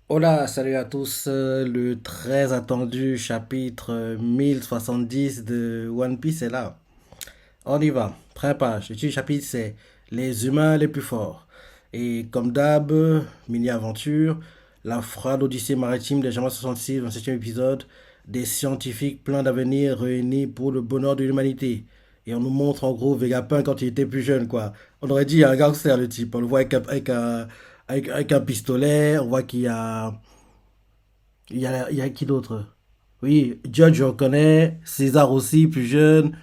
Hola, salut à tous. Le très attendu chapitre 1070 de One Piece est là. On y va. Première page. Le titre du chapitre, c'est Les humains les plus forts. Et comme d'hab, mini-aventure, la froide odyssée maritime des Jammer 66, 27e épisode, des scientifiques pleins d'avenir réunis pour le bonheur de l'humanité. Et on nous montre en gros Vegapunk quand il était plus jeune, quoi. On aurait dit un gangster, le type. On le voit avec un pistolet, on voit qu'il y a il y a qui d'autre? Oui, Judge, je reconnais. César aussi, plus jeune.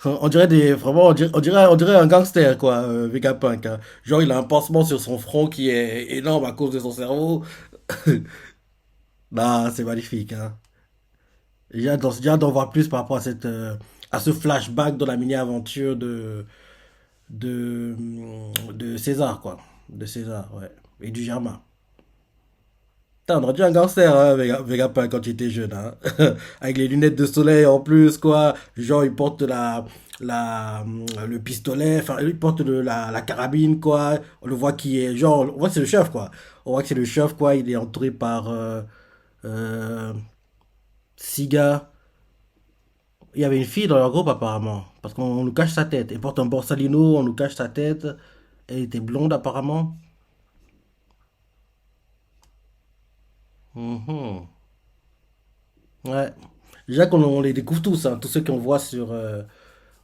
On dirait vraiment, on dirait un gangster, quoi, Vegapunk, hein. Genre, il a un pansement sur son front qui est énorme à cause de son cerveau. Bah, c'est magnifique, hein. J'ai hâte d'en voir plus par rapport à à ce flashback dans la mini-aventure de, de César, quoi. De César, ouais. Et du Germain. Putain, on aurait dit un gangster, hein, Vegapunk, quand il était jeune, hein. Avec les lunettes de soleil en plus, quoi. Genre, il porte le pistolet, enfin, il porte la carabine, quoi. On le voit qui est, genre, on voit que c'est le chef, quoi. On voit que c'est le chef, quoi. Il est entouré par euh, six gars. Il y avait une fille dans leur groupe, apparemment. Parce qu'on nous cache sa tête. Elle porte un borsalino, on nous cache sa tête. Elle était blonde, apparemment. Mhm. Ouais. Déjà qu'on on les découvre tous, hein, tous ceux qu'on voit sur,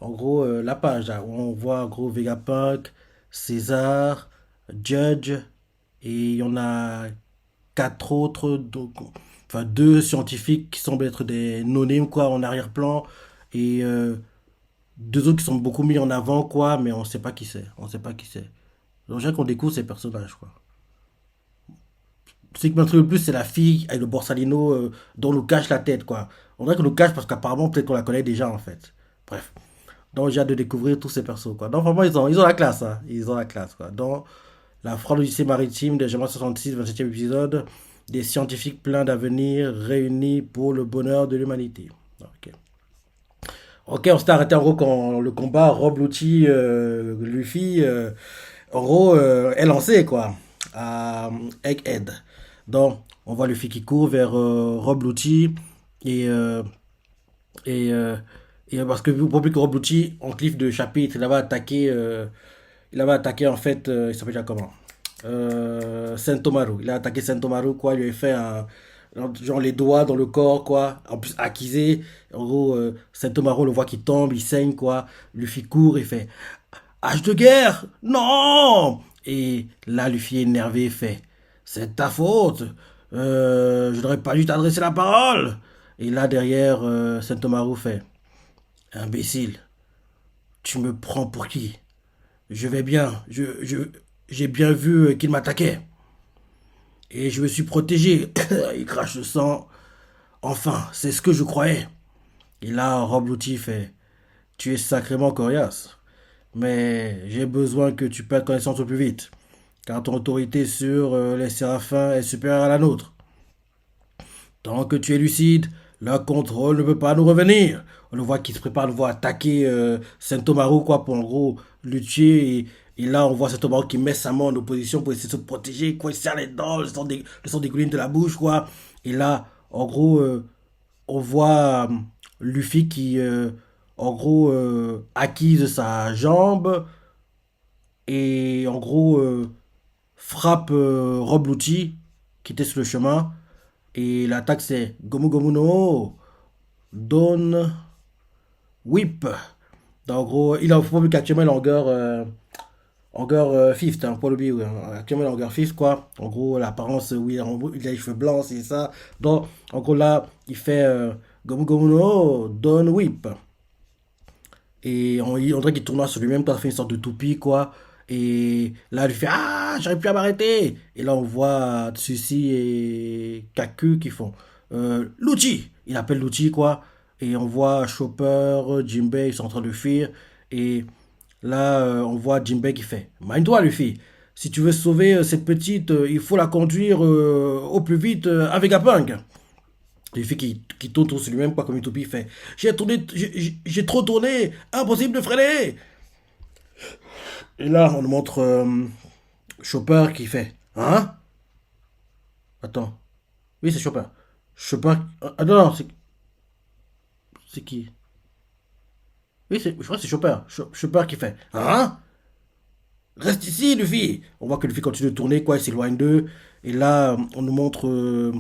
en gros, la page, là, où on voit, en gros, Vegapunk, César, Judge, et il y en a quatre autres, donc, enfin deux scientifiques qui semblent être des no quoi, en arrière-plan, et deux autres qui sont beaucoup mis en avant, quoi, mais on sait pas qui c'est, on sait pas qui c'est. Donc, déjà qu'on découvre ces personnages, quoi. Ce qui m'intrigue le plus, c'est la fille avec le borsalino dont on nous cache la tête, quoi. On dirait qu'on nous cache parce qu'apparemment, peut-être qu'on la connaît déjà, en fait. Bref. Donc, j'ai hâte de découvrir tous ces persos, quoi. Donc, vraiment, ils ont la classe, hein. Ils ont la classe, quoi. Dans la Fraude Odyssée maritime de Gemma 66, 27e épisode, des scientifiques pleins d'avenir réunis pour le bonheur de l'humanité. Ok. Ok, on s'est arrêté en gros quand le combat Rob Lucci, Luffy, en gros, est lancé, quoi, à Egghead. Donc, on voit Luffy qui court vers Rob Lucci et, et, euh, parce que pour plus que Rob Lucci, en cliff de chapitre, il avait attaqué en fait, il s'appelle déjà comment? Sentomaru. Il a attaqué Sentomaru, quoi. Il lui a fait genre les doigts dans le corps, quoi. En plus, accusé. En gros, Sentomaru le voit qui tombe, il saigne, quoi. Luffy court, il fait Hache de guerre! Non! Et là, Luffy est énervé, il fait C'est ta faute! Je n'aurais pas dû t'adresser la parole! Et là, derrière, Sentomaru fait Imbécile, tu me prends pour qui? Je vais bien, j'ai bien vu qu'il m'attaquait. Et je me suis protégé. Il crache le sang. Enfin, c'est ce que je croyais. Et là, Rob Louti fait Tu es sacrément coriace. Mais j'ai besoin que tu perdes connaissance au plus vite. Car ton autorité sur les séraphins est supérieure à la nôtre. Tant que tu es lucide, le contrôle ne peut pas nous revenir. On le voit qui se prépare, on le voit attaquer Saint-Omaru, quoi, pour en gros le tuer. Et là, on voit Saint-Omaru qui met sa main en opposition pour essayer de se protéger, quoi. Il serre les dents, le sang dégouline de la bouche, quoi. Et là, en gros, on voit Luffy qui, en gros, acquise sa jambe et en gros, frappe Rob Lucci qui était sur le chemin. Et l'attaque c'est Gomu Gomu no Don Whip. Donc, en gros, il a faut plus qu'actuellement il est en fifth, hein, pour le bio. Hein. Actuellement il est en fifth, quoi. En gros, l'apparence, oui, il a les cheveux blancs, c'est ça. Donc, en gros, là, il fait Gomu Gomu no Don Whip. Et on dirait qu'il tourne sur lui-même quand il fait une sorte de toupie, quoi. Et là, il fait Ah, j'arrive plus à m'arrêter. Et là, on voit Tsushi et Kaku qui font Lucci. Il appelle Lucci, quoi. Et on voit Chopper, Jinbei, ils sont en train de fuir. Et là, on voit Jinbei qui fait Mind-toi, Luffy. Si tu veux sauver cette petite, il faut la conduire au plus vite à Vegapunk. Luffy qui tourne sur lui-même, quoi, comme une toupie, il fait j'ai trop tourné, impossible de freiner. Et là, on nous montre Chopper qui fait Hein? Attends. Oui, c'est Chopin. Chopin. Ah non, non, c'est qui? Oui, je crois que c'est Chopin. Chopin qui fait. Hein? Reste ici, Luffy! On voit que Luffy continue de tourner, quoi, il s'éloigne d'eux. Et là, on nous montre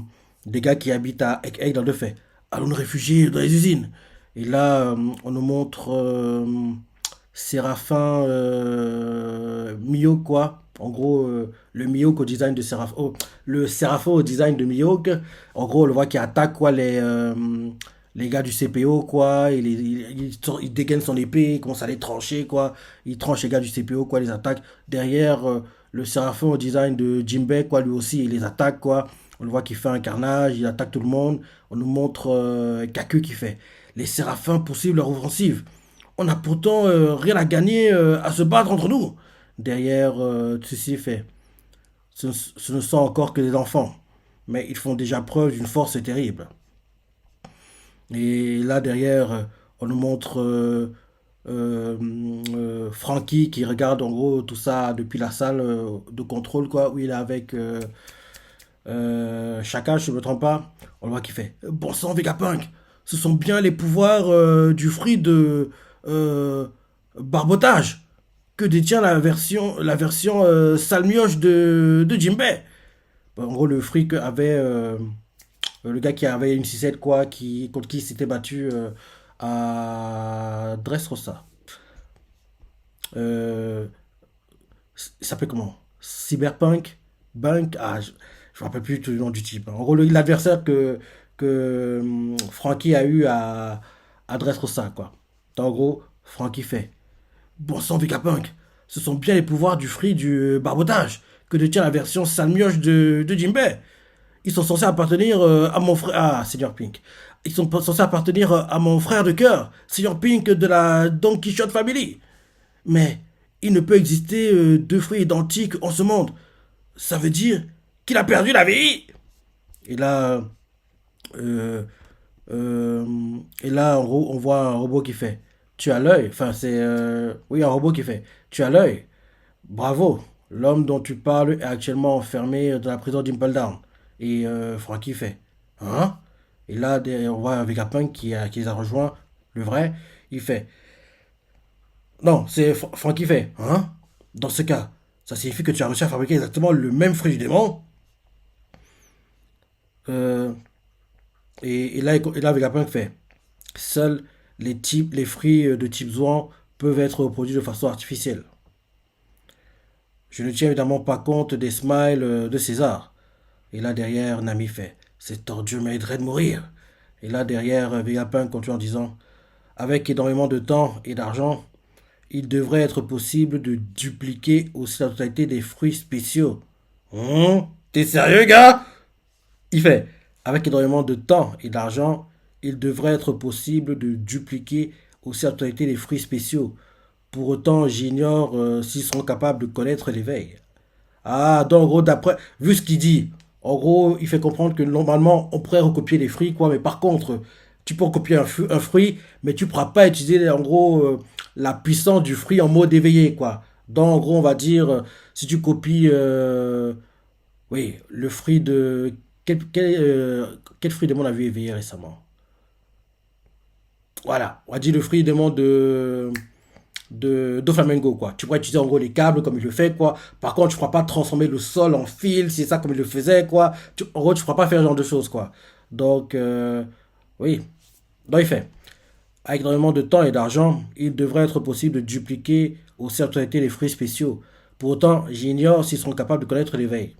des gars qui habitent à Egg dans le fait. Allons nous réfugier dans les usines. Et là, on nous montre Séraphin Mihawk, quoi. En gros, le Mihawk au design de Séraphin. Le Séraphin au design de Mihawk. En gros, on le voit qui attaque, quoi, les gars du CPO, quoi. Il dégaine son épée, il commence à les trancher, quoi. Il tranche les gars du CPO, quoi, les attaque. Derrière, le Séraphin au design de Jinbei, quoi, lui aussi, il les attaque, quoi. On le voit qu'il fait un carnage, il attaque tout le monde. On nous montre Kaku qui fait. Les Séraphins poursuivent leur offensive. On n'a pourtant rien à gagner à se battre entre nous. Derrière, ceci fait. Ce ne sont encore que des enfants. Mais ils font déjà preuve d'une force terrible. Et là, derrière, on nous montre Frankie qui regarde en gros tout ça depuis la salle de contrôle, quoi, où il est avec Shaka, je ne me trompe pas. On le voit qui fait bon sang, Vegapunk, ce sont bien les pouvoirs du fruit de euh, barbotage que détient la version sale mioche de Jinbei. En gros, le fruit qu'avait le gars qui avait une 6 quoi, contre qui il s'était battu à Dressrosa. Euh, il s'appelait comment? Cyberpunk? Bunk? Ah, je me rappelle plus tout le nom du type, hein. En gros, l'adversaire que Frankie a eu à Dressrosa, quoi. En gros, Frankie fait bon sang, Vegapunk, ce sont bien les pouvoirs du fruit du barbotage que détient la version sale mioche de Jinbei. Ils sont censés appartenir à mon frère. Ah, Seigneur Pink. Ils sont censés appartenir à mon frère de cœur, Seigneur Pink de la Don Quichotte Family. Mais il ne peut exister deux fruits identiques en ce monde. Ça veut dire qu'il a perdu la vie. Et là, euh, euh, et là, en gros, on voit un robot qui fait. Tu as l'œil. Enfin, c'est oui, un robot qui fait. Tu as l'œil. Bravo. L'homme dont tu parles est actuellement enfermé dans la prison d'Impel Down. Et Frankie fait. Hein? Et là, on voit un Vegapunk qui les a rejoints, le vrai. Il fait. Non, c'est Frankie fait. Hein? Dans ce cas, ça signifie que tu as réussi à fabriquer exactement le même fruit du démon. Euh, et là, Vegapunk fait. Seuls les fruits de type Zouan peuvent être produits de façon artificielle. Je ne tiens évidemment pas compte des smiles de César. Et là derrière, Nami fait cet ordure mériterait de mourir. Et là derrière, Vegapunk continue en disant avec énormément de temps et d'argent, il devrait être possible de dupliquer aussi la totalité des fruits spéciaux. T'es sérieux, gars? Il fait avec énormément de temps et d'argent, il devrait être possible de dupliquer aussi la totalité des fruits spéciaux. Pour autant, j'ignore s'ils seront capables de connaître l'éveil. Ah, donc en gros, d'après, vu ce qu'il dit, en gros, il fait comprendre que normalement, on pourrait recopier les fruits, quoi, mais par contre, tu peux recopier un fruit, mais tu ne pourras pas utiliser, en gros, la puissance du fruit en mode éveillé, quoi. Donc, en gros, on va dire, si tu copies, oui, le fruit de... Quel fruit de monde a vu éveillé récemment? Voilà, on va dire le fruit de monde de Doflamingo, quoi. Tu pourrais utiliser en gros les câbles comme il le fait, quoi. Par contre, tu ne pourras pas transformer le sol en fil, c'est ça comme il le faisait, quoi. En gros, tu ne pourras pas faire ce genre de choses, quoi. Donc, oui. Donc, il fait. Avec énormément de temps et d'argent, il devrait être possible de dupliquer aussi en totalité les fruits spéciaux. Pour autant, j'ignore s'ils seront capables de connaître l'éveil.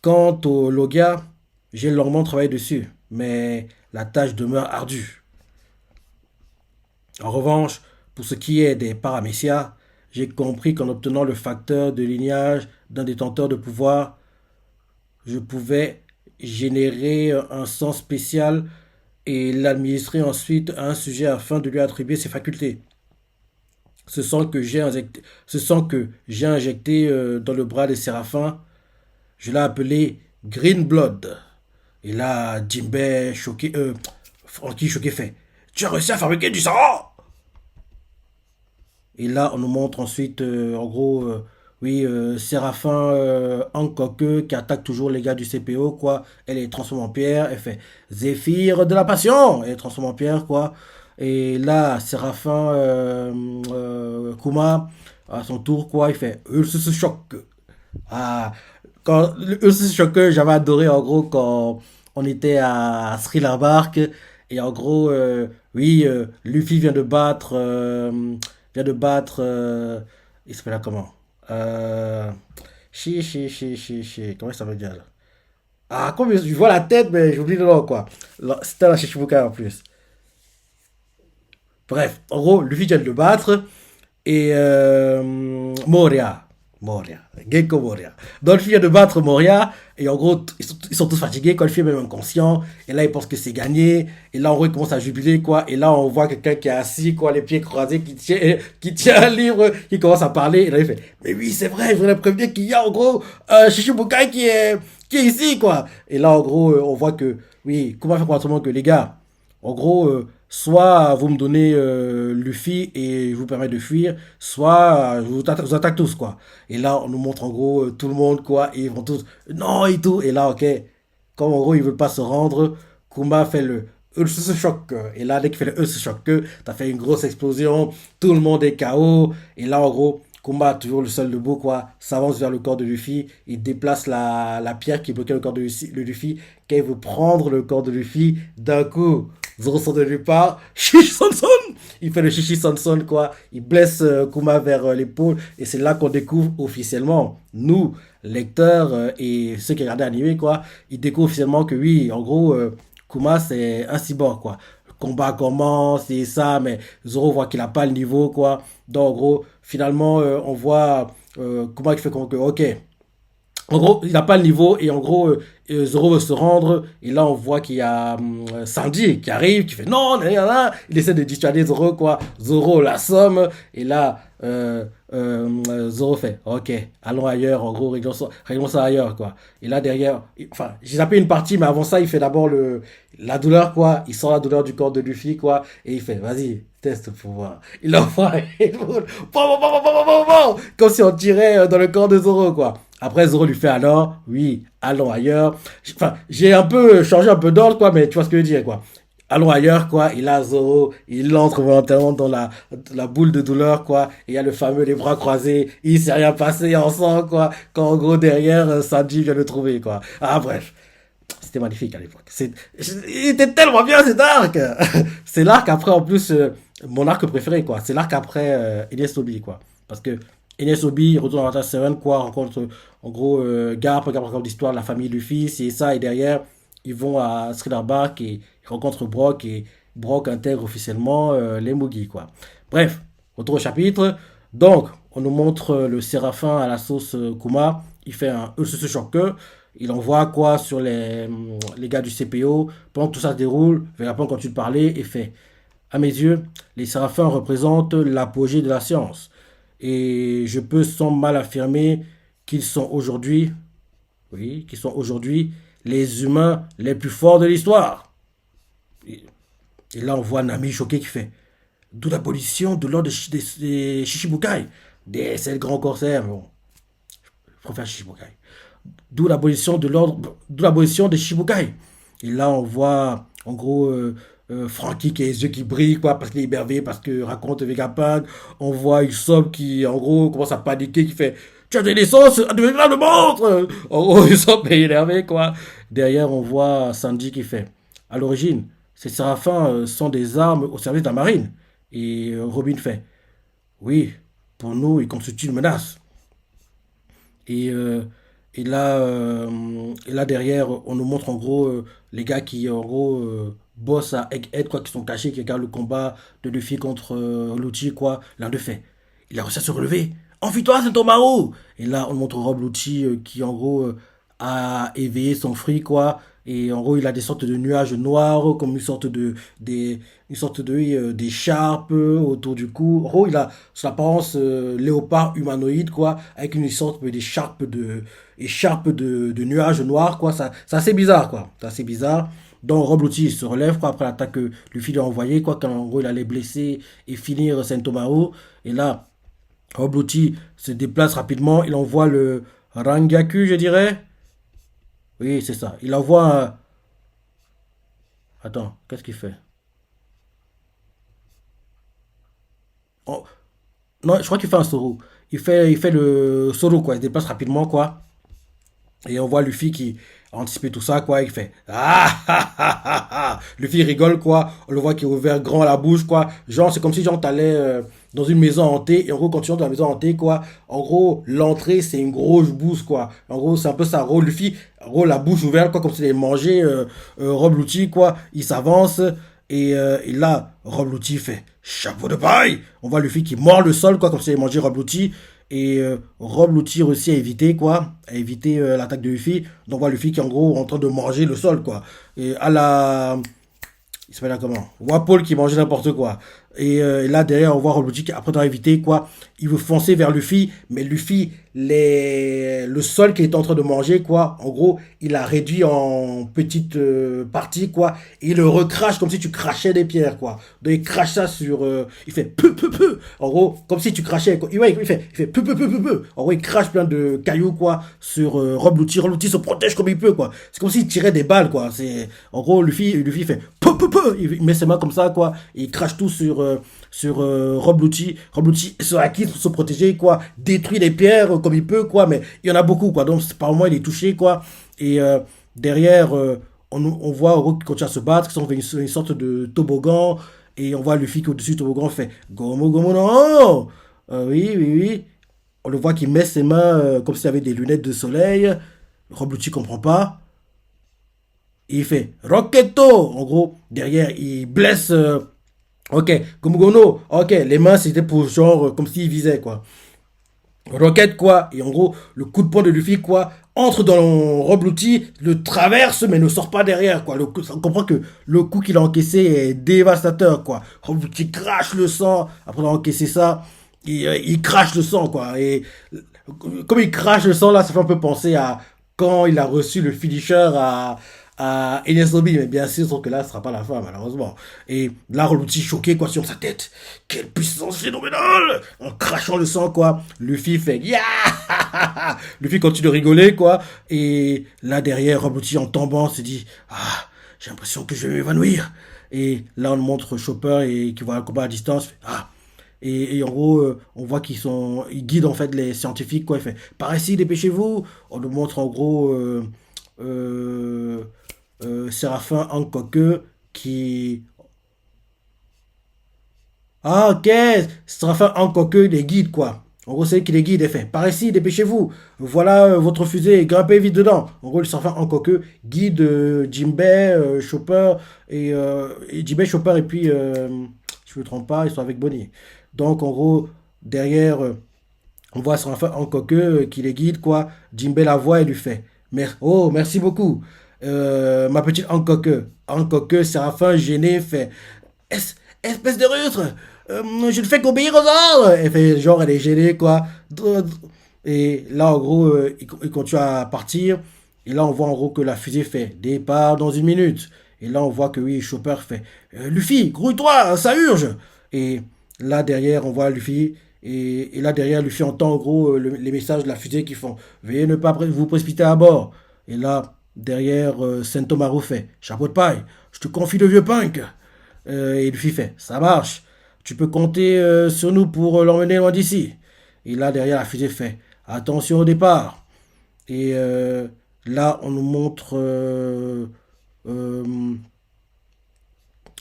Quant au Logia, j'ai longuement travaillé dessus, mais la tâche demeure ardue. En revanche, pour ce qui est des paramécias, j'ai compris qu'en obtenant le facteur de lignage d'un détenteur de pouvoir, je pouvais générer un sang spécial et l'administrer ensuite à un sujet afin de lui attribuer ses facultés. Ce sang que j'ai injecté dans le bras des séraphins, je l'ai appelé Green Blood. Et là, Jimbei choqué, Frankie choqué fait. Tu as réussi à fabriquer du sang? Et là, on nous montre ensuite, en gros, oui, Séraphin Hankoke qui attaque toujours les gars du CPO, quoi. Elle est transformée en pierre, elle fait Zéphyr de la Passion, elle est transformée en pierre, quoi. Et là, Séraphin Kuma, à son tour, quoi, il fait se choc. Ah, quand se choc, j'avais adoré en gros quand on était à Thriller Bark et en gros, oui, Luffy vient de battre, il s'appelle là comment? Euh, comment ça s'appelle déjà là? Ah, comme je vois la tête, mais j'oublie le nom quoi. C'était la Shichibukai en plus. Bref, en gros, Luffy vient de le battre. Et Moria. Moria. Gecko Moria. Donc, il vient de battre Moria. Et en gros, ils sont tous fatigués. Quand le film est même inconscient. Et là, ils pensent que c'est gagné. Et là, en gros, ils commencent à jubiler, quoi. Et là, on voit quelqu'un qui est assis, quoi, les pieds croisés, qui tient un livre, qui commence à parler. Et là, il fait, mais oui, c'est vrai, je voulais prévenir qu'il y a, en gros, Shishibukai qui est ici, quoi. Et là, en gros, on voit que, oui, comment faire autrement que les gars. En gros, soit vous me donnez Luffy et je vous permets de fuir, soit je vous attaque tous, quoi. Et là, on nous montre en gros tout le monde, quoi, et ils vont tous, non, et tout. Et là, ok, comme en gros, ils veulent pas se rendre, Kuma fait le se choc. Et là, dès qu'il fait le se choc, t'as fait une grosse explosion, tout le monde est KO. Et là, en gros, Kuma, toujours le seul debout, quoi, s'avance vers le corps de Luffy, il déplace la pierre qui bloquait le corps de Luffy, quand il veut prendre le corps de Luffy, d'un coup, Zoro sort de nulle part, Shishi Sanson. Il fait le Shishi Sanson, quoi. Il blesse Kuma vers l'épaule. Et c'est là qu'on découvre officiellement, nous, lecteurs et ceux qui regardaient l'anime, quoi, ils découvrent officiellement que oui, en gros, Kuma, c'est un cyborg, quoi. Le combat commence et ça, mais Zoro voit qu'il a pas le niveau, quoi. Donc, en gros, finalement, on voit Kuma qui fait comme que, ok, en gros, il n'a pas le niveau et en gros, Zoro veut se rendre et là on voit qu'il y a Sanji qui arrive, qui fait non, nan, nan, nan. Il essaie de dissuader Zoro quoi. Zoro l'assomme et là Zoro fait ok, allons ailleurs. En gros, réglons ça ailleurs quoi. Et là derrière, enfin j'ai zappé une partie, mais avant ça il fait d'abord la douleur quoi. Il sent la douleur du corps de Luffy quoi et il fait vas-y. Test pour voir. Il envoie et comme si on tirait dans le corps de Zoro quoi. Après, Zoro lui fait alors, oui, allons ailleurs. Enfin, j'ai un peu changé un peu d'ordre, quoi, mais tu vois ce que je veux dire, quoi. Allons ailleurs, quoi. Et là, Zoro, il entre volontairement dans la boule de douleur, quoi. Et il y a le fameux les bras croisés. Il s'est rien passé ensemble, quoi. Quand en gros, derrière, Sanji vient le trouver, quoi. Ah, bref. C'était magnifique à l'époque. Il était tellement bien cet arc. C'est l'arc après, en plus, mon arc préféré, quoi. C'est l'arc après Ines Lobby, quoi. Parce que Ines Lobby, il retourne dans la Seven, quoi. Rencontre, en gros, Garp raconte l'histoire de la famille du fils et ça. Et derrière, ils vont à Thriller Bark et ils rencontrent Brock. Et Brock intègre officiellement les Mugi, quoi. Bref, retour au chapitre. Donc, on nous montre le Séraphin à la sauce Kuma. Il fait un se choque. Il envoie quoi sur les gars du CPO. Pendant que tout ça se déroule, Vegapunk continue de parler et fait à mes yeux, les séraphins représentent l'apogée de la science. Et je peux sans mal affirmer qu'ils sont aujourd'hui, oui, qu'ils sont aujourd'hui les humains les plus forts de l'histoire. Et, et là, on voit Nami choqué qui fait d'où l'abolition de l'ordre des Shishibukai. C'est le grand corsaire. Bon, je préfère Shishibukai. D'où l'abolition des Shibukai. Et là, on voit, en gros, Frankie qui a les yeux qui brillent, quoi, parce qu'il est émerveillé, parce que raconte Vegapunk. On voit Usopp qui, en gros, commence à paniquer, qui fait tu as des naissances à devenir le monstre. En gros, Usopp est énervé, quoi. Derrière, on voit Sanji qui fait à l'origine, ces séraphins sont des armes au service de la marine. Et Robin fait oui, pour nous, ils constituent une menace. Et, euh, et là derrière, on nous montre en gros les gars qui en gros bossent à Egghead, quoi, qui sont cachés, qui regardent le combat de Luffy contre Lucci, quoi. L'un d'eux fait. Il a réussi à se relever. Enfuis-toi, c'est Tomaru! Et là, on montre Rob Lucci qui en gros a éveillé son fruit, quoi. Et en gros, il a des sortes de nuages noirs, comme une sorte de oui, d'écharpe autour du cou. En gros, il a son apparence léopard humanoïde, quoi, avec une sorte d'écharpe de nuages noirs, quoi. Ça, c'est assez bizarre, quoi. C'est assez bizarre. Donc, Rob Lucci se relève, quoi, après l'attaque que Luffy lui a envoyée, quoi, quand en gros, il allait blesser et finir Sentomaru. Et là, Rob se déplace rapidement, il envoie le Rangaku, je dirais. Oui, c'est ça. Il envoie un... Attends, qu'est-ce qu'il fait? Oh, non, je crois qu'il fait un solo. Il fait le solo, quoi. Il se déplace rapidement, quoi. Et on voit Luffy qui a anticipé tout ça, quoi. Il fait ah ah ah ah ah. Luffy rigole, quoi. On le voit qui est ouvert grand la bouche, quoi. Genre, c'est comme si genre t'allais dans une maison hantée. Et en gros, quand tu entres dans la maison hantée, quoi. En gros, l'entrée c'est une grosse bouse, quoi. En gros, c'est un peu ça. En gros, Luffy, en gros, la bouche ouverte, quoi, comme s'il allait manger Rob Lucci, quoi. Il s'avance. Et là, Rob Lucci fait chapeau de paille. On voit Luffy qui mord le sol, quoi, comme s'il allait manger Rob Lucci. Et Rob Lucci réussit à éviter quoi, à éviter l'attaque de Luffy. Donc on voit Luffy qui est en gros en train de manger le sol quoi. Et à la, il s'appelle là comment? Wapol qui mangeait n'importe quoi. Et là derrière on voit Rob Lucci qui après avoir évité quoi, il veut foncer vers Luffy, mais Luffy le sol qu'il est en train de manger quoi, en gros il a réduit en petites parties quoi, et il le recrache comme si tu crachais des pierres quoi. Donc il crache ça sur, il fait peu peu peu. En gros comme si tu crachais quoi. Ouais, il fait peu peu peu peu peu. En gros il crache plein de cailloux quoi sur Rob Lucci. Rob Lucci se protège comme il peut quoi. C'est comme s'il tirait des balles quoi. C'est en gros Luffy fait peu peu peu. Il met ses mains comme ça quoi. Et il crache tout sur Rob Lucci. Rob Lucci se acquitte pour se protéger quoi. Détruit les pierres comme il peut quoi. Mais il y en a beaucoup quoi. Donc par moment il est touché quoi. Et derrière on voit Oro qui continue à se battre, qui sont une sorte de toboggan, et on voit Luffy qui au-dessus du toboggan fait Gomo Gomo no. Oui, oui, oui. On le voit qui met ses mains comme s'il avait des lunettes de soleil. Rob Lucci comprend pas. Et il fait Rocketto. En gros, derrière, il blesse. Ok, Gomu Gono. Ok, les mains c'était pour genre comme s'il visait quoi. Rocket quoi, et en gros le coup de poing de Luffy quoi entre dans Rob Lucci, le traverse mais ne sort pas derrière quoi. On comprend que le coup qu'il a encaissé est dévastateur quoi. Rob Lucci crache le sang après avoir encaissé ça, il crache le sang quoi. Et comme il crache le sang là, ça fait un peu penser à quand il a reçu le finisher à Ines Lobby, mais bien sûr, sauf que là, ce sera pas la fin, malheureusement. Et là, Luffy choqué, quoi, sur sa tête. Quelle puissance phénoménale! En crachant le sang, quoi. Luffy fait, yeah! Luffy continue de rigoler, quoi. Et là, derrière, Luffy, en tombant, se dit, ah, j'ai l'impression que je vais m'évanouir. Et là, on montre Chopper et qui voit un combat à distance, fait, ah, et en gros, on voit ils guident en fait les scientifiques quoi. Il fait par ici, dépêchez-vous. On nous montre en gros euh, Séraphin Hancock qui ah ok, Séraphin Hancock les guide quoi. En gros, c'est lui qui les guide et fait par ici, dépêchez-vous. Voilà votre fusée, grimpez vite dedans. En gros, le Séraphin Hancock guide Jinbei, Chopper et Jinbei, Chopper et puis si je ne me trompe pas, ils sont avec Bonnie. Donc en gros, derrière, on voit Séraphin Hancock qui les guide quoi. Jinbei la voit et lui fait oh, merci beaucoup. Ma petite Hancock. Hancock, Séraphin gêné fait Es- espèce de rustre, je ne fais qu'obéir aux ordres. Elle fait genre, elle est gênée, quoi. Et là, en gros, il continue à partir. Et là, on voit en gros que la fusée fait départ dans une minute. Et là, on voit que oui, Chopper fait Luffy, grouille-toi, ça urge. Et là, derrière, on voit Luffy. Et là, derrière, Luffy entend en gros les messages de la fusée qui font veuillez ne pas vous précipiter à bord. Et là, derrière, Sentomaru fait chapeau de paille, je te confie le vieux punk. Et Luffy fait ça marche, tu peux compter sur nous pour l'emmener loin d'ici. Et là, derrière, la fusée fait attention au départ. Et là, on nous montre euh,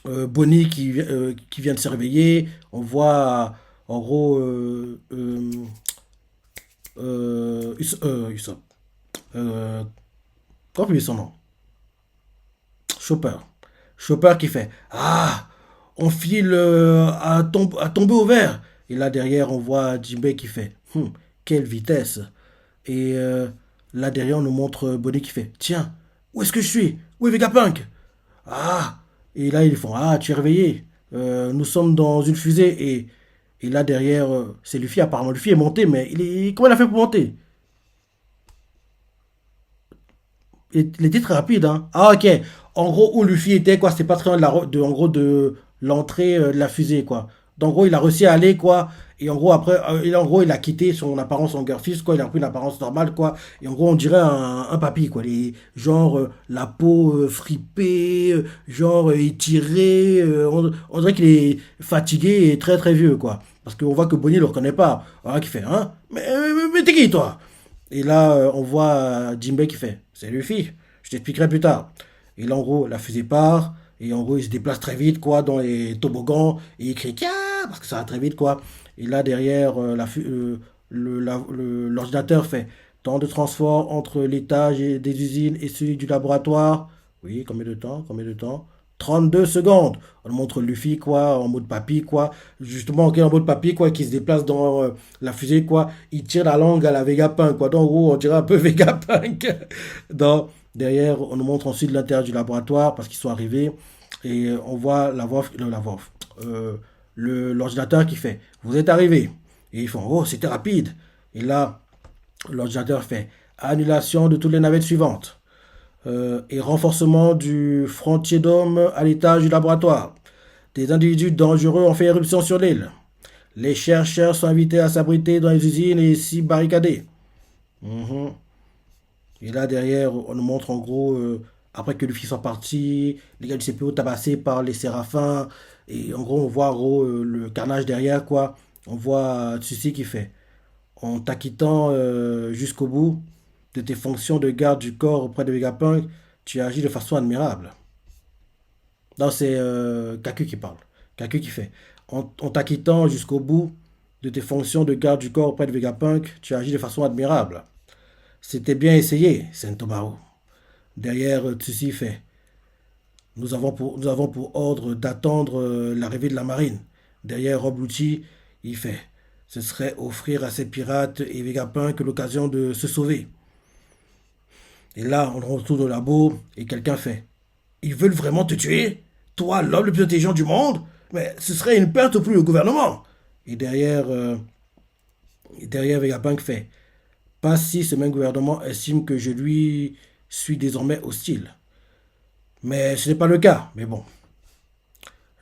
Bonnie qui vient de se réveiller. On voit en gros Usopp. Euh, comment il son nom? Chopper. Chopper qui fait ah, on file à tomber au vert. Et là derrière, on voit Jinbei qui fait quelle vitesse. Et là derrière, on nous montre Bonnie qui fait tiens, où est-ce que je suis? Où est Vegapunk? Ah, et là ils font ah, tu es réveillé. Nous sommes dans une fusée. Et là derrière, c'est Luffy apparemment. Luffy est monté, mais comment il a fait pour monter? Il était très rapide, hein. Ah, ok. En gros, où Luffy était, quoi, c'était pas très loin en gros, de l'entrée de la fusée, quoi. Donc, en gros, il a réussi à aller, quoi. Et en gros, après, en gros, il a quitté son apparence en girlfish, quoi. Il a pris une apparence normale, quoi. Et en gros, on dirait un papy, quoi. Genre, la peau fripée, genre étirée. On dirait qu'il est fatigué et très, très vieux, quoi. Parce qu'on voit que Bonnie ne le reconnaît pas. Voilà, qui fait, hein? Mais t'es qui, toi? Et là, on voit Jinbei qui fait, c'est Luffy, je t'expliquerai plus tard. Et là, en gros, la fusée part, et en gros, il se déplace très vite, quoi, dans les toboggans, et il crie, Kia parce que ça va très vite, quoi. Et là, derrière, l'ordinateur fait, temps de transport entre l'étage des usines et celui du laboratoire. Oui, combien de temps? Combien de temps? 32 secondes. On montre Luffy, quoi, en mode papy, quoi. Justement, qui est en mode papy, quoi, qui se déplace dans la fusée, quoi. Il tire la langue à la Vegapunk, quoi. Donc, en gros, on dirait un peu Vegapunk. Derrière, on nous montre ensuite l'intérieur du laboratoire parce qu'ils sont arrivés. Et on voit euh, l'ordinateur qui fait, vous êtes arrivés. Et ils font, oh, c'était rapide. Et là, l'ordinateur fait, annulation de toutes les navettes suivantes et renforcement du frontier dôme à l'étage du laboratoire. Des individus dangereux ont fait éruption sur l'île. Les chercheurs sont invités à s'abriter dans les usines et s'y barricader. Mhm. Et là, derrière, on nous montre en gros, après que Luffy soit parti, les gars du CPO tabassés par les séraphins. Et en gros, on voit en gros, le carnage derrière, quoi. On voit Tsushi qui fait. En t'acquittant jusqu'au bout de tes fonctions de garde du corps auprès de Vegapunk, tu as agi de façon admirable. Non, c'est Kaku qui parle. Kaku qui fait. En t'acquittant jusqu'au bout de tes fonctions de garde du corps auprès de Vegapunk, tu as agi de façon admirable. C'était bien essayé, Sentomaru. Derrière, Tsushi fait. Nous avons pour ordre d'attendre l'arrivée de la marine. Derrière, Rob Lucci, il fait. Ce serait offrir à ces pirates et Vegapunk l'occasion de se sauver. Et là, on retourne au labo et quelqu'un fait. Ils veulent vraiment te tuer? Toi, l'homme le plus intelligent du monde? Mais ce serait une perte pour le gouvernement. Et derrière Vegapunk fait. Pas si ce même gouvernement estime que je lui suis désormais hostile. Mais ce n'est pas le cas. Mais bon,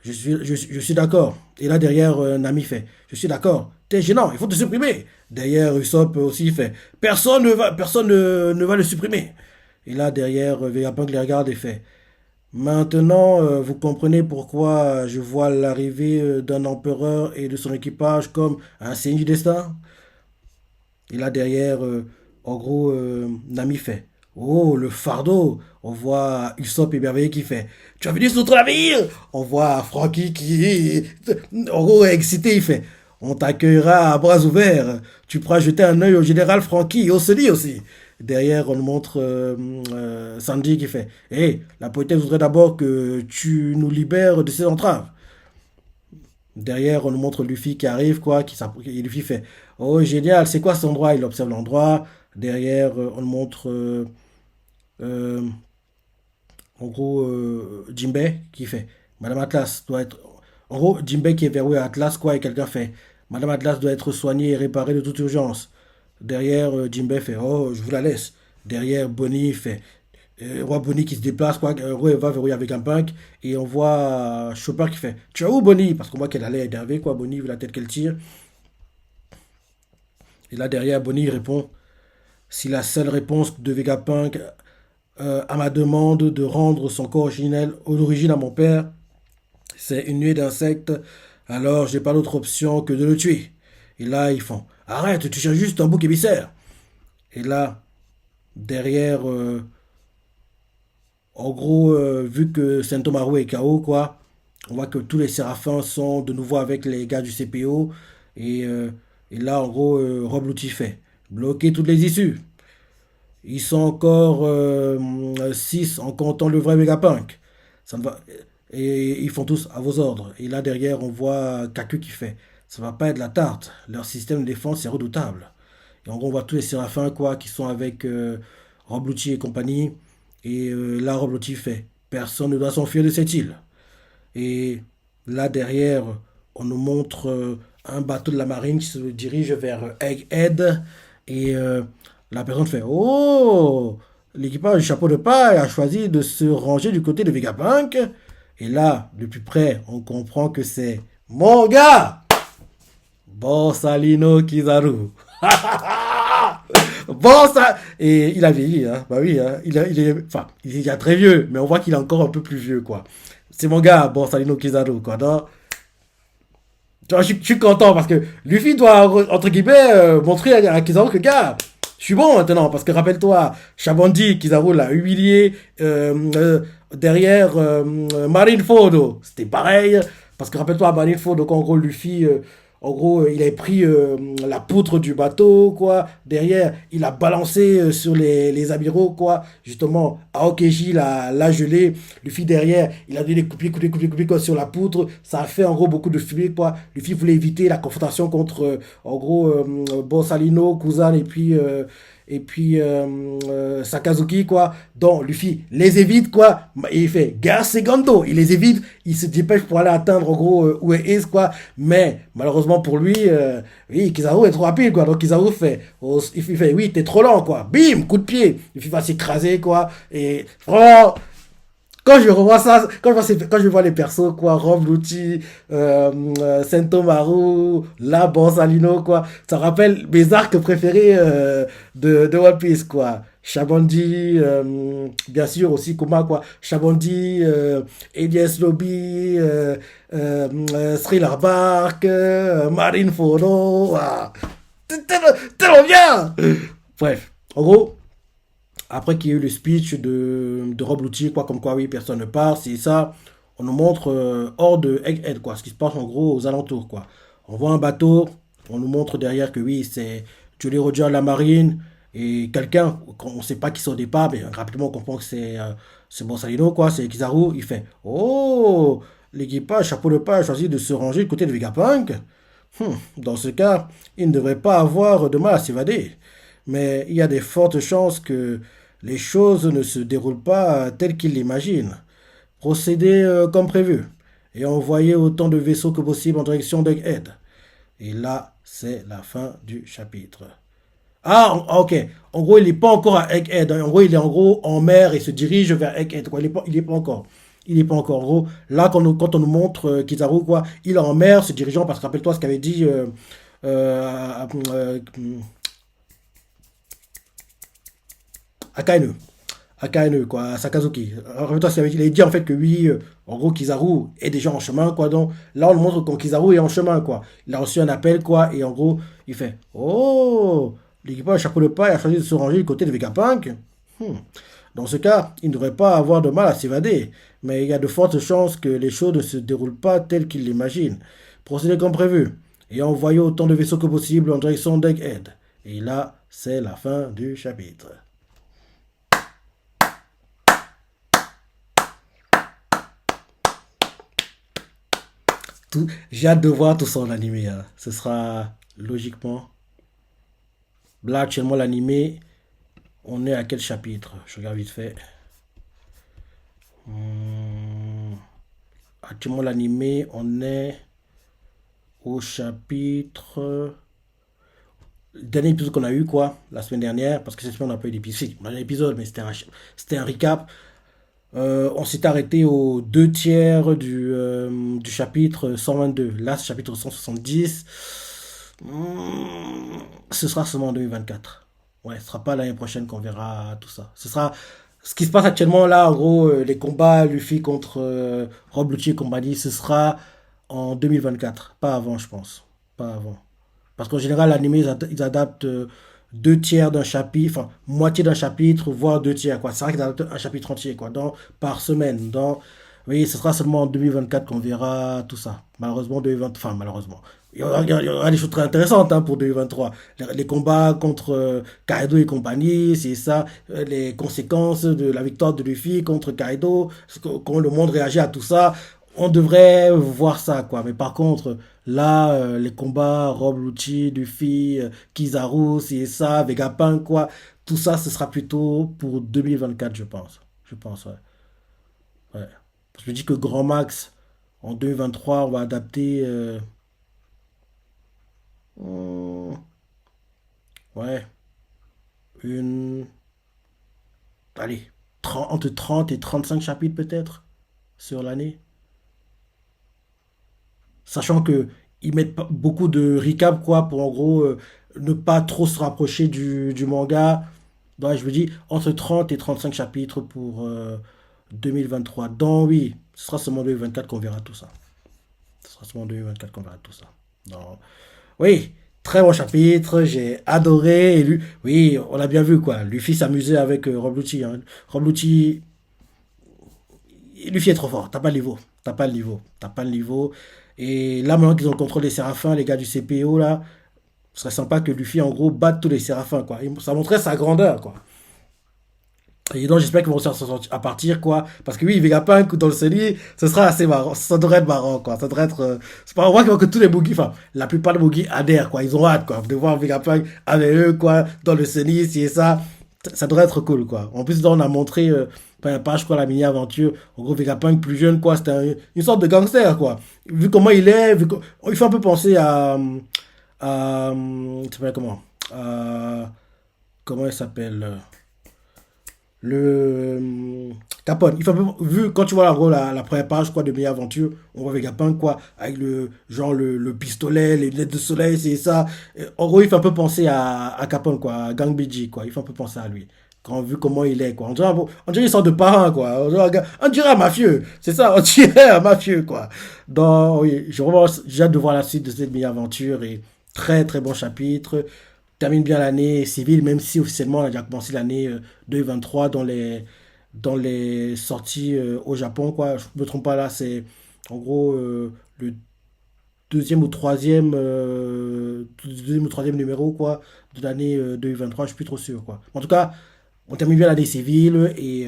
je suis d'accord. Et là, derrière, Nami fait. Je suis d'accord. T'es gênant, il faut te supprimer. Derrière, Usopp aussi fait. Personne ne va le supprimer. Et là, derrière, Vegapunk les regarde et fait. Maintenant, vous comprenez pourquoi je vois l'arrivée d'un empereur et de son équipage comme un signe du destin. Et là derrière, en gros, Nami fait. Oh, le fardeau. On voit Usopp émerveillé qui fait. Tu as venu sur notre navire. On voit Franky qui est, en gros, excité. Il fait. On t'accueillera à bras ouverts. Tu pourras jeter un œil au général Franky et au Sely aussi. Derrière, on nous montre Sandy qui fait. Hé, la poétesse voudrait d'abord que tu nous libères de ces entraves. Derrière, on nous montre Luffy qui arrive, quoi, et Luffy fait oh, génial, c'est quoi cet endroit? Il observe l'endroit. Derrière, on nous montre, euh, en gros, Jinbei qui fait Madame Atlas doit être. En gros, Jinbei qui est verrouillé à Atlas, quoi, et quelqu'un fait Madame Atlas doit être soignée et réparée de toute urgence. Derrière, Jinbei fait oh, je vous la laisse. Derrière, Bonnie fait Roi Bonnie qui se déplace, quoi, Roi va verrouiller avec un punk, et on voit Chopper qui fait tu as où Bonnie? Parce qu'on voit qu'elle allait énerver, quoi, Bonnie, vu la tête qu'elle tire. Et là, derrière, Bonnie répond si la seule réponse de Vegapunk à ma demande de rendre son corps originel d'origine à mon père, c'est une nuée d'insectes, alors j'ai pas d'autre option que de le tuer. Et là, ils font arrête, tu cherches juste un bouc émissaire. Et là, derrière, en gros, vu que Sentomaru est KO, quoi, on voit que tous les séraphins sont de nouveau avec les gars du CPO. Et, euh, et là, en gros, Rob Lucci fait bloquer toutes les issues. Ils sont encore 6 en comptant le vrai Vegapunk. Ça ne va... Et ils font tous à vos ordres. Et là derrière, on voit Kaku qui fait. Ça va pas être la tarte. Leur système de défense est redoutable. Et en gros, on voit tous les séraphins quoi, qui sont avec Roblucci et compagnie. Et là, Roblucci fait. Personne ne doit s'enfuir de cette île. Et là derrière, on nous montre un bateau de la marine qui se dirige vers Egghead. Et la personne fait oh, l'équipage du chapeau de paille a choisi de se ranger du côté de Vegapunk. Et là, de plus près, on comprend que c'est Mon gars, Borsalino Kizaru. Bon, ça. Et il a vieilli, hein. Bah oui, hein. Enfin, il est déjà très vieux, mais on voit qu'il est encore un peu plus vieux, quoi. C'est mon gars, Borsalino Kizaru, quoi. Non. Tu vois, je suis content parce que Luffy doit, entre guillemets, montrer à Kizaru que, gars, je suis bon maintenant. Parce que rappelle-toi, Shabandi, Kizaru l'a humilié derrière Marineford. C'était pareil. Parce que rappelle-toi, Marineford, donc en gros, Luffy, il avait pris la poutre du bateau, quoi. Derrière, il a balancé sur les amiraux, quoi. Justement, Aokeji l'a gelé. Luffy, derrière, il a donné des coupiers, quoi, sur la poutre. Ça a fait, en gros, beaucoup de fumée, quoi. Luffy voulait éviter la confrontation contre, en gros, Borsalino, Kuzan et puis Sakazuki, quoi. Donc, Luffy les évite, quoi. Et il fait guerre segundo. Il les évite. Il se dépêche pour aller atteindre, en gros, où est Ace, quoi. Mais, malheureusement pour lui, oui, Kizaru est trop rapide, quoi. Donc, Kizaru fait, il fait, oui, t'es trop lent, quoi. Bim, coup de pied. Luffy va s'écraser, quoi. Et, vraiment, quand je revois ça, quand je vois les persos, quoi, Rob Lucci, Sentomaru, La Borsalino, quoi, ça rappelle mes arcs préférés de One Piece, quoi. Shabandi, bien sûr aussi Kuma, quoi. Shabandi, Elias Lobby, Thriller Bark, Marineford, ah, tellement bien! Bref, en gros, après qu'il y ait eu le speech de Rob Lucci, quoi, comme quoi, oui, personne ne part, c'est ça. On nous montre hors de Egghead, quoi, ce qui se passe en gros aux alentours, quoi. On voit un bateau, on nous montre derrière que oui, c'est Jolly Roger la marine et quelqu'un, on ne sait pas qui c'est au départ, mais rapidement on comprend que c'est Borsalino, quoi, c'est Kizaru. Il fait oh, l'équipage, chapeau de paille, a choisi de se ranger du côté de Vegapunk. Dans ce cas, il ne devrait pas avoir de mal à s'évader. Mais il y a de fortes chances que les choses ne se déroulent pas telles qu'il l'imagine. Procédez comme prévu et envoyez autant de vaisseaux que possible en direction d'Egghead. Et là, c'est la fin du chapitre. Ah, ok. En gros, il n'est pas encore à Egghead, hein. En gros, il est en gros en mer et se dirige vers Egghead, quoi. Il est pas encore. Il n'est pas encore. En gros, là, quand on nous montre Kizaru, quoi, il est en mer, se dirigeant, parce que rappelle-toi ce qu'avait dit euh, euh, Akainu. Akainu, quoi, Sakazuki. En même temps, il a dit en fait que oui, en gros, Kizaru est déjà en chemin, quoi. Donc là, on le montre quand Kizaru est en chemin, quoi. Il a reçu un appel, quoi, et en gros, il fait oh, l'équipage chapeau de paille a choisi de se ranger du côté de Vegapunk. Hmm. Dans ce cas, il ne devrait pas avoir de mal à s'évader, mais il y a de fortes chances que les choses ne se déroulent pas telles qu'il l'imagine. Procédez comme prévu, et envoyez autant de vaisseaux que possible en direction d'Egghead. Et là, c'est la fin du chapitre. J'ai hâte de voir tout ça en animé, hein. Ce sera logiquement. Là, actuellement, l'animé, on est à quel chapitre? Je regarde vite fait. Hum, Actuellement, l'animé, on est au chapitre. Le dernier épisode qu'on a eu, quoi, la semaine dernière, parce que cette semaine, on n'a pas eu d'épisode. Si, on a eu un épisode, mais c'était un recap. On s'est arrêté aux deux tiers du chapitre 122. Là, ce chapitre 170. Ce sera seulement en 2024. Ouais, ce sera pas l'année prochaine qu'on verra tout ça. Ce sera ce qui se passe actuellement là, en gros, les combats Luffy contre Rob Lucci et compagnie, ce sera en 2024. Pas avant, je pense. Pas avant. Parce qu'en général, l'anime, ils adaptent deux tiers d'un chapitre, enfin, moitié d'un chapitre, voire deux tiers, quoi. C'est vrai qu'ils adaptent un chapitre entier, quoi, par semaine. Oui, ce sera seulement en 2024 qu'on verra tout ça. Malheureusement, 2020, enfin, malheureusement. Il y aura des choses très intéressantes hein, pour 2023. Les combats contre Kaido et compagnie, c'est ça, les conséquences de la victoire de Luffy contre Kaido, comment le monde réagit à tout ça. On devrait voir ça, quoi. Mais par contre, là, les combats, Rob Lucci, Luffy, Kizaru, c'est ça, Vegapunk, quoi. Tout ça, ce sera plutôt pour 2024, je pense. Je pense, ouais. Ouais. Je me dis que Grand Max, en 2023, on va adapter. Hmm, ouais, une. Allez, entre 30 et 35 chapitres peut-être sur l'année. Sachant que ils mettent beaucoup de recap, quoi, pour en gros ne pas trop se rapprocher du manga. Donc, je me dis entre 30 et 35 chapitres pour 2023. Donc, oui, ce sera seulement en 2024 qu'on verra tout ça. Ce sera seulement en 2024 qu'on verra tout ça. Donc, oui, très bon chapitre, j'ai adoré. Oui, on l'a bien vu, quoi. Luffy s'amusait avec Rob Lucci, hein. Rob Lucci, Luffy est trop fort. T'as pas le niveau. T'as pas le niveau. T'as pas le niveau. Et là, maintenant qu'ils ont le contrôle des Séraphins, les gars du CPO, là, ce serait sympa que Luffy, en gros, batte tous les Séraphins, quoi. Ça montrait sa grandeur, quoi. Et donc, j'espère qu'ils vont réussir à partir, quoi. Parce que oui, Vegapunk dans le série, ce sera assez marrant. Ça devrait être marrant, quoi. Ça devrait être. C'est pas, on voit que tous les Boogies, enfin, la plupart des Boogies adhèrent, quoi. Ils ont hâte, quoi, de voir Vegapunk avec eux, quoi, dans le série, si et ça. Ça devrait être cool, quoi. En plus, là, on a montré, page, quoi, la mini-aventure. En gros, Vegapunk plus jeune, quoi. C'était une sorte de gangster, quoi. Vu comment il est, il fait un peu penser il s'appelle comment? Comment il s'appelle? Capone. Il faut vu quand tu vois en gros, la première page quoi de Meilleure Aventure, on voit Vegapunk quoi avec le genre le pistolet, les lunettes de soleil, c'est ça. En gros, il fait un peu penser à Capone quoi, à Gang BG quoi. Il fait un peu penser à lui. Quand vu comment il est quoi. On dirait une sorte de parrain quoi. On dirait un mafieux. C'est ça, on dirait un mafieux quoi. Donc oui, j'ai hâte de voir la suite de cette Meilleure Aventure et très très bon chapitre termine bien l'année civile, même si officiellement on a déjà commencé l'année 2023 dans les sorties au Japon. Quoi. Je ne me trompe pas là, c'est en gros le deuxième ou troisième numéro quoi, de l'année 2023, je suis plus trop sûr. Quoi. En tout cas, on termine bien l'année civile et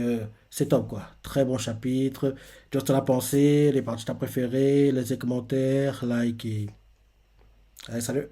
c'est top. Quoi. Très bon chapitre. Tu as pensé, les parties que tu as préférées, les commentaires, like et... Allez, salut.